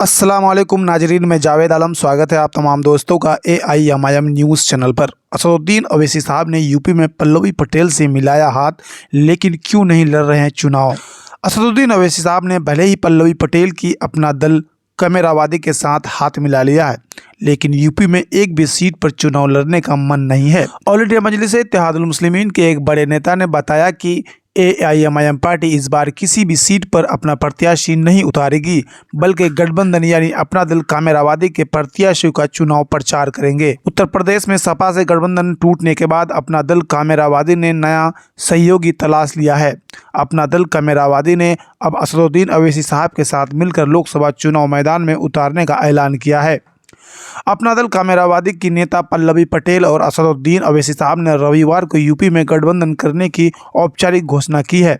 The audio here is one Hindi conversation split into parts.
अस्सलाम वालेकुम नाजरीन, मैं जावेद आलम। स्वागत है आप तमाम दोस्तों का AIMIM न्यूज़ चैनल पर। असदुद्दीन अवैसी साहब ने यूपी में पल्लवी पटेल से मिलाया हाथ, लेकिन क्यों नहीं लड़ रहे हैं चुनाव। असदुद्दीन अवैसी साहब ने भले ही पल्लवी पटेल की अपना दल कमेरावादी के साथ हाथ मिला लिया है, लेकिन यूपी में एक भी सीट पर चुनाव लड़ने का मन नहीं है। ऑल इंडिया मजलिस इत्तेहादुल मुस्लिमीन के एक बड़े नेता ने बताया कि AIMIM पार्टी इस बार किसी भी सीट पर अपना प्रत्याशी नहीं उतारेगी, बल्कि गठबंधन यानी अपना दल कामेरावादी के प्रत्याशियों का चुनाव प्रचार करेंगे। उत्तर प्रदेश में सपा से गठबंधन टूटने के बाद अपना दल कामेरावादी ने नया सहयोगी तलाश लिया है। अपना दल कामेरावादी ने अब असदुद्दीन अवैसी साहब के साथ मिलकर लोकसभा चुनाव मैदान में उतारने का ऐलान किया है। अपना दल कामेरावादी की नेता पल्लवी पटेल और असदुद्दीन अवैसी साहब ने रविवार को यूपी में गठबंधन करने की औपचारिक घोषणा की है,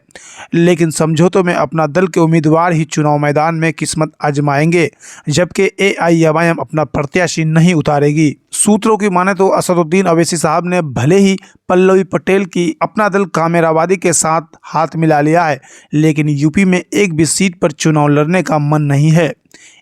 लेकिन समझौतों में अपना दल के उम्मीदवार ही चुनाव मैदान में किस्मत आजमाएंगे, जबकि AIMIM अपना प्रत्याशी नहीं उतारेगी। सूत्रों की माने तो असदुद्दीन अवैसी साहब ने भले ही पल्लवी पटेल की अपना दल कामेरावादी के साथ हाथ मिला लिया है, लेकिन यूपी में एक भी सीट पर चुनाव लड़ने का मन नहीं है।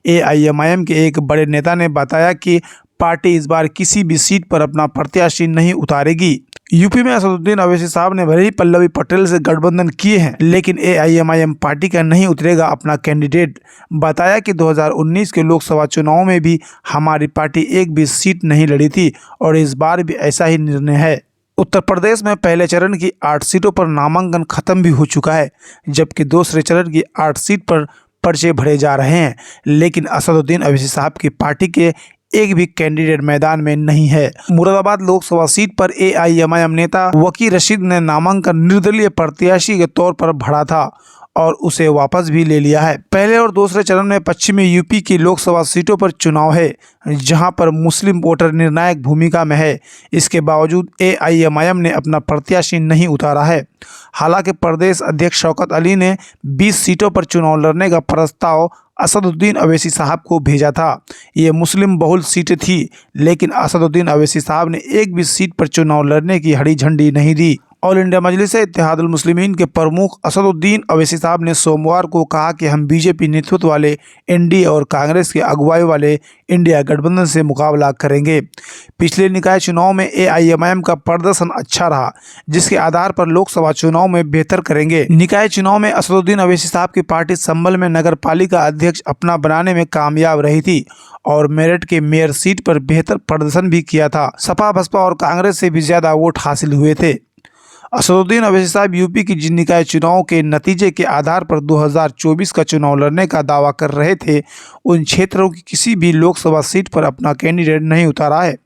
AIMIM के एक बड़े नेता ने बताया कि पार्टी इस बार किसी भी सीट पर अपना प्रत्याशी नहीं उतारेगी। यूपी में असदुद्दीन अवैसी साहब ने भले ही पल्लवी पटेल से गठबंधन किए हैं, लेकिन AIMIM पार्टी का नहीं उतरेगा अपना कैंडिडेट। बताया कि 2019 के लोकसभा चुनाव में भी हमारी पार्टी एक भी सीट नहीं लड़ी थी और इस बार भी ऐसा ही निर्णय है। उत्तर प्रदेश में पहले चरण की 8 सीटों पर नामांकन खत्म भी हो चुका है, जबकि दूसरे चरण की 8 सीट पर पर्चे भरे जा रहे हैं, लेकिन असदुद्दीन अवैसी साहब की पार्टी के एक भी कैंडिडेट मैदान में नहीं है। मुरादाबाद लोकसभा सीट पर AIMIM नेता वकील रशीद ने नामांकन निर्दलीय प्रत्याशी के तौर पर भरा था और उसे वापस भी ले लिया है। पहले और दूसरे चरण में पश्चिमी यूपी की लोकसभा सीटों पर चुनाव है, जहां पर मुस्लिम वोटर निर्णायक भूमिका में है। इसके बावजूद AIMIM ने अपना प्रत्याशी नहीं उतारा है। हालांकि प्रदेश अध्यक्ष शौकत अली ने 20 सीटों पर चुनाव लड़ने का प्रस्ताव असदुद्दीन अवैसी साहब को भेजा था। ये मुस्लिम बहुल सीटें थी, लेकिन असदुद्दीन अवैसी साहब ने एक भी सीट पर चुनाव लड़ने की हरी झंडी नहीं दी। ऑल इंडिया मजलिस इत्तेहादुल मुस्लिमीन के प्रमुख असदुद्दीन अवैसी साहब ने सोमवार को कहा कि हम बीजेपी नेतृत्व वाले NDA और कांग्रेस की अगुवाई वाले इंडिया गठबंधन से मुकाबला करेंगे। पिछले निकाय चुनाव में AIMIM का प्रदर्शन अच्छा रहा, जिसके आधार पर लोकसभा चुनाव में बेहतर करेंगे। निकाय चुनाव में असदुद्दीन अवैसी साहब की पार्टी संभल में नगर पालिका अध्यक्ष अपना बनाने में कामयाब रही थी और मेरठ के मेयर सीट पर बेहतर प्रदर्शन भी किया था। सपा बसपा और कांग्रेस से भी ज्यादा वोट हासिल हुए थे। असदुद्दीन अवैसी साहब यूपी की जिन निकाय चुनाव के नतीजे के आधार पर 2024 का चुनाव लड़ने का दावा कर रहे थे, उन क्षेत्रों की किसी भी लोकसभा सीट पर अपना कैंडिडेट नहीं उतारा है।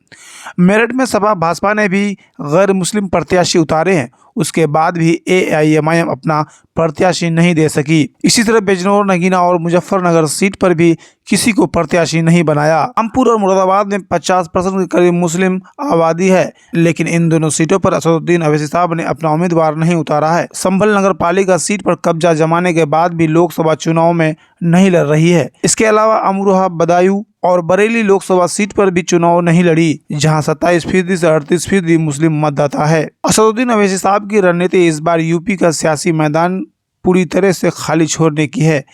मेरठ में सपा भाजपा ने भी गैर मुस्लिम प्रत्याशी उतारे हैं, उसके बाद भी AIMIM अपना प्रत्याशी नहीं दे सकी। इसी तरह बिजनौर, नगीना और मुजफ्फरनगर सीट पर भी किसी को प्रत्याशी नहीं बनाया। रामपुर और मुरादाबाद में 50% के करीब मुस्लिम आबादी है, लेकिन इन दोनों सीटों पर असदुद्दीन अवैसी साहब ने अपना उम्मीदवार नहीं उतारा है। संभल नगर पालिका सीट पर कब्जा जमाने के बाद भी लोकसभा चुनाव में नहीं लड़ रही है। इसके अलावा अमरोहा, बदायूं और बरेली लोकसभा सीट पर भी चुनाव नहीं लड़ी, जहां 27% से 38% मुस्लिम मतदाता है। असदुद्दीन अवैसी साहब की रणनीति इस बार यूपी का सियासी मैदान पूरी तरह से खाली छोड़ने की है।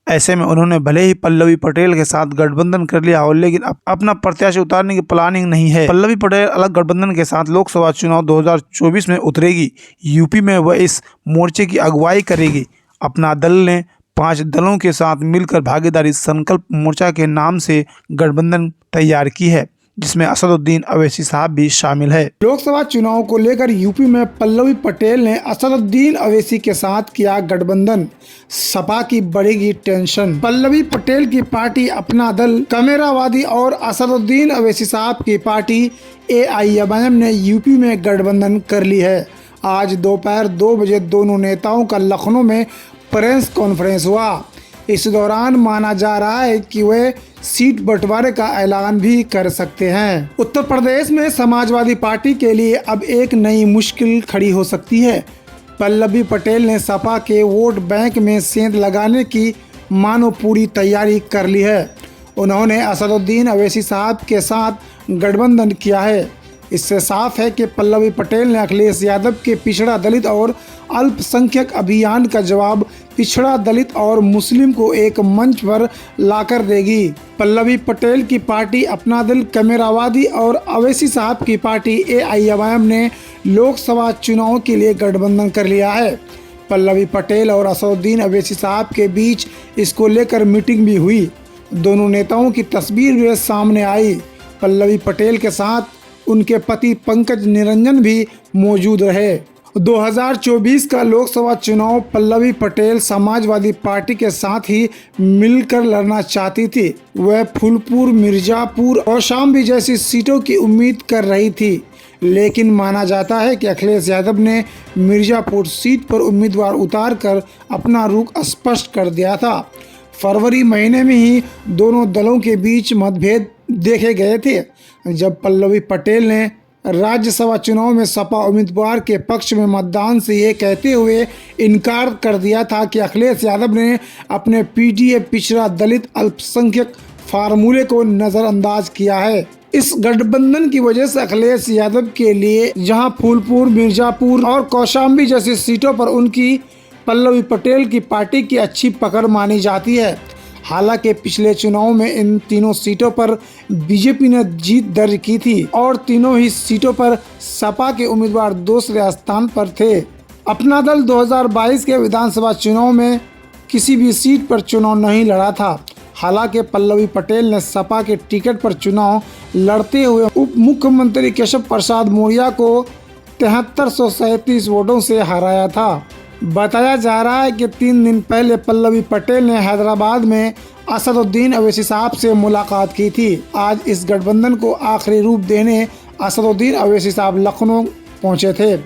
ऐसे में उन्होंने भले ही पल्लवी पटेल के साथ गठबंधन कर लिया हो, लेकिन अपना प्रत्याशी उतारने की प्लानिंग नहीं है। पल्लवी पटेल अलग गठबंधन के साथ लोकसभा चुनाव 2024 में उतरेगी। यूपी में वह इस मोर्चे की अगुवाई करेगी। अपना दल ने 5 दलों के साथ मिलकर भागीदारी संकल्प मोर्चा के नाम से गठबंधन तैयार की है, जिसमें असदुद्दीन अवैसी साहब भी शामिल है। लोकसभा चुनाव को लेकर यूपी में पल्लवी पटेल ने असदुद्दीन अवैसी के साथ किया गठबंधन, सपा की बढ़ेगी टेंशन। पल्लवी पटेल की पार्टी अपना दल कामेरावादी और असदुद्दीन अवैसी साहब की पार्टी AIMIM ने यूपी में गठबंधन कर ली है। आज दोपहर 2 बजे दोनों नेताओं का लखनऊ में प्रेस कॉन्फ्रेंस हुआ। इस दौरान माना जा रहा है कि वे सीट बंटवारे का ऐलान भी कर सकते हैं। उत्तर प्रदेश में समाजवादी पार्टी के लिए अब एक नई मुश्किल खड़ी हो सकती है। पल्लवी पटेल ने सपा के वोट बैंक में सेंध लगाने की मानो पूरी तैयारी कर ली है। उन्होंने असदुद्दीन अवैसी साहब के साथ गठबंधन किया है। इससे साफ है कि पल्लवी पटेल ने अखिलेश यादव के पिछड़ा दलित और अल्पसंख्यक अभियान का जवाब पिछड़ा दलित और मुस्लिम को एक मंच पर लाकर देगी। पल्लवी पटेल की पार्टी अपना दल, कमेरावादी और अवैसी साहब की पार्टी AIMIM ने लोकसभा चुनाव के लिए गठबंधन कर लिया है। पल्लवी पटेल और असदुद्दीन अवैसी साहब के बीच इसको लेकर मीटिंग भी हुई। दोनों नेताओं की तस्वीर भी सामने आई। पल्लवी पटेल के साथ उनके पति पंकज निरंजन भी मौजूद रहे। 2024 का लोकसभा चुनाव पल्लवी पटेल समाजवादी पार्टी के साथ ही मिलकर लड़ना चाहती थी। वह फूलपुर, मिर्जापुर और कौशाम्बी जैसी सीटों की उम्मीद कर रही थी, लेकिन माना जाता है कि अखिलेश यादव ने मिर्जापुर सीट पर उम्मीदवार उतारकर अपना रुख स्पष्ट कर दिया था। फरवरी महीने में ही दोनों दलों के बीच मतभेद देखे गए थे, जब पल्लवी पटेल ने राज्यसभा चुनाव में सपा उम्मीदवार के पक्ष में मतदान से ये कहते हुए इनकार कर दिया था कि अखिलेश यादव ने अपने PTA पिछड़ा दलित अल्पसंख्यक फार्मूले को नज़रअंदाज किया है। इस गठबंधन की वजह से अखिलेश यादव के लिए जहां फूलपुर, मिर्जापुर और कौशाम्बी जैसी सीटों पर उनकी पल्लवी पटेल की पार्टी की अच्छी पकड़ मानी जाती है। हालांकि पिछले चुनाव में इन तीनों सीटों पर बीजेपी ने जीत दर्ज की थी और तीनों ही सीटों पर सपा के उम्मीदवार दूसरे स्थान पर थे। अपना दल 2022 के विधानसभा चुनाव में किसी भी सीट पर चुनाव नहीं लड़ा था। हालांकि पल्लवी पटेल ने सपा के टिकट पर चुनाव लड़ते हुए उप मुख्यमंत्री केशव प्रसाद मौर्य को 7337 वोटों से हराया था। बताया जा रहा है कि 3 दिन पहले पल्लवी पटेल ने हैदराबाद में असदुद्दीन अवैसी साहब से मुलाकात की थी। आज इस गठबंधन को आखिरी रूप देने असदुद्दीन अवैसी साहब लखनऊ पहुंचे थे।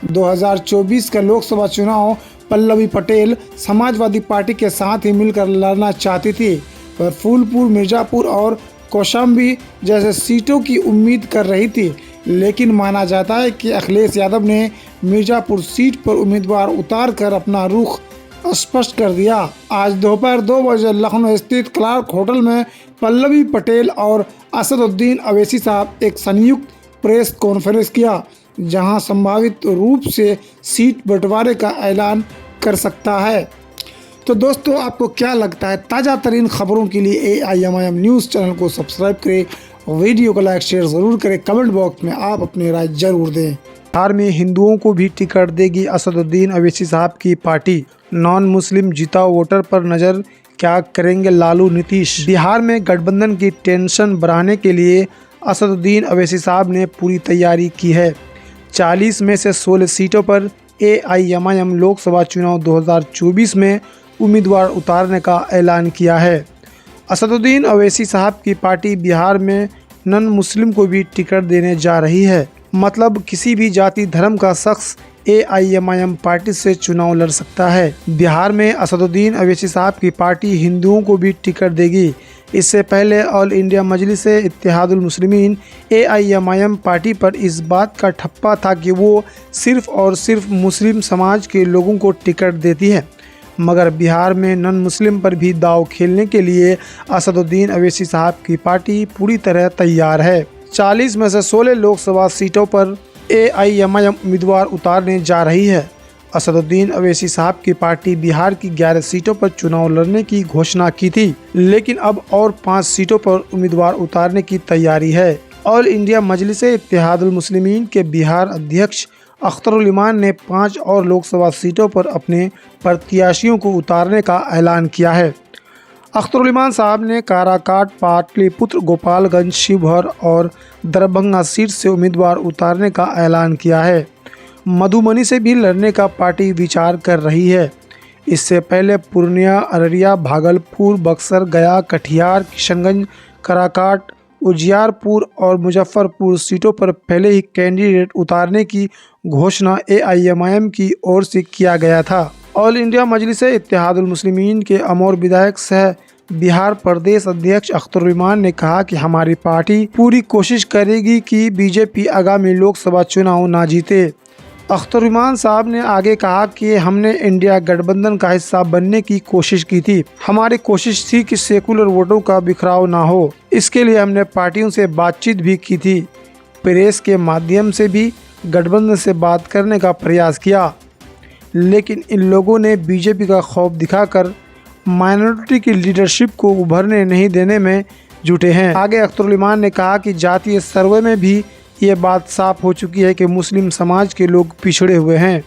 2024 का लोकसभा चुनाव पल्लवी पटेल समाजवादी पार्टी के साथ ही मिलकर लड़ना चाहती थी, पर फूलपुर, मिर्जापुर और कौशाम्बी जैसे सीटों की उम्मीद कर रही थी, लेकिन माना जाता है कि अखिलेश यादव ने मिर्जापुर सीट पर उम्मीदवार उतारकर अपना रुख स्पष्ट कर दिया। आज दोपहर 2 बजे लखनऊ स्थित क्लार्क होटल में पल्लवी पटेल और असदुद्दीन अवैसी साहब एक संयुक्त प्रेस कॉन्फ्रेंस किया, जहां संभावित रूप से सीट बंटवारे का ऐलान कर सकता है। तो दोस्तों, आपको क्या लगता है? ताज़ा तरीन खबरों के लिए AIMIM न्यूज़ चैनल को सब्सक्राइब करें, वीडियो को लाइक शेयर ज़रूर करें, कमेंट बॉक्स में आप अपनी राय जरूर दें। बिहार में हिंदुओं को भी टिकट देगी असदुद्दीन अवैसी साहब की पार्टी, नॉन मुस्लिम जिताओ वोटर पर नज़र, क्या करेंगे लालू नीतीश? बिहार में गठबंधन की टेंशन बढ़ाने के लिए असदुद्दीन अवैसी साहब ने पूरी तैयारी की है। 40 में से 16 सीटों पर AIMIM लोकसभा चुनाव 2024 में उम्मीदवार उतारने का ऐलान किया है। असदुद्दीन अवैसी साहब की पार्टी बिहार में नॉन मुस्लिम को भी टिकट देने जा रही है। मतलब किसी भी जाति धर्म का शख्स AIMIM पार्टी से चुनाव लड़ सकता है। बिहार में असदुद्दीन अवैसी साहब की पार्टी हिंदुओं को भी टिकट देगी। इससे पहले ऑल इंडिया मजलिस इत्तेहादुल मुस्लिमीन AIMIM पार्टी पर इस बात का ठप्पा था कि वो सिर्फ और सिर्फ मुस्लिम समाज के लोगों को टिकट देती है, मगर बिहार में नॉन मुस्लिम पर भी दांव खेलने के लिए असदुद्दीन अवैसी साहब की पार्टी पूरी तरह तैयार है। 40 में से 16 लोकसभा सीटों पर AIMIM उम्मीदवार उतारने जा रही है। असदुद्दीन अवैसी साहब की पार्टी बिहार की 11 सीटों पर चुनाव लड़ने की घोषणा की थी, लेकिन अब और 5 सीटों पर उम्मीदवार उतारने की तैयारी है। ऑल इंडिया मजलिस इत्तेहादुल मुस्लिमीन के बिहार अध्यक्ष अख्तरुल इमान ने 5 और लोकसभा सीटों पर अपने प्रत्याशियों को उतारने का ऐलान किया है। अख्तरुल इमान साहब ने काराकाट, पाटलिपुत्र, गोपालगंज, शिवहर और दरभंगा सीट से उम्मीदवार उतारने का ऐलान किया है। मधुबनी से भी लड़ने का पार्टी विचार कर रही है। इससे पहले पूर्णिया, अररिया, भागलपुर, बक्सर, गया, कटिहार, किशनगंज, काराकाट, उजियारपुर और मुजफ्फरपुर सीटों पर पहले ही कैंडिडेट उतारने की घोषणा AIMIM की ओर से किया गया था। ऑल इंडिया मजलिस इत्तेहादुल मुस्लिमीन के अमर विधायक सह बिहार प्रदेश अध्यक्ष अख्तरुल इमान ने कहा कि हमारी पार्टी पूरी कोशिश करेगी कि बीजेपी आगामी लोकसभा चुनाव ना जीते। अख्तरुल इमान साहब ने आगे कहा कि हमने इंडिया गठबंधन का हिस्सा बनने की कोशिश की थी। हमारी कोशिश थी कि सेकुलर वोटों का बिखराव ना हो। इसके लिए हमने पार्टियों से बातचीत भी की थी। प्रेस के माध्यम से भी गठबंधन से बात करने का प्रयास किया, लेकिन इन लोगों ने बीजेपी का खौफ दिखाकर माइनॉरिटी की लीडरशिप को उभरने नहीं देने में जुटे हैं। आगे अख्तरुल ईमान ने कहा कि जातीय सर्वे में भी ये बात साफ हो चुकी है कि मुस्लिम समाज के लोग पिछड़े हुए हैं।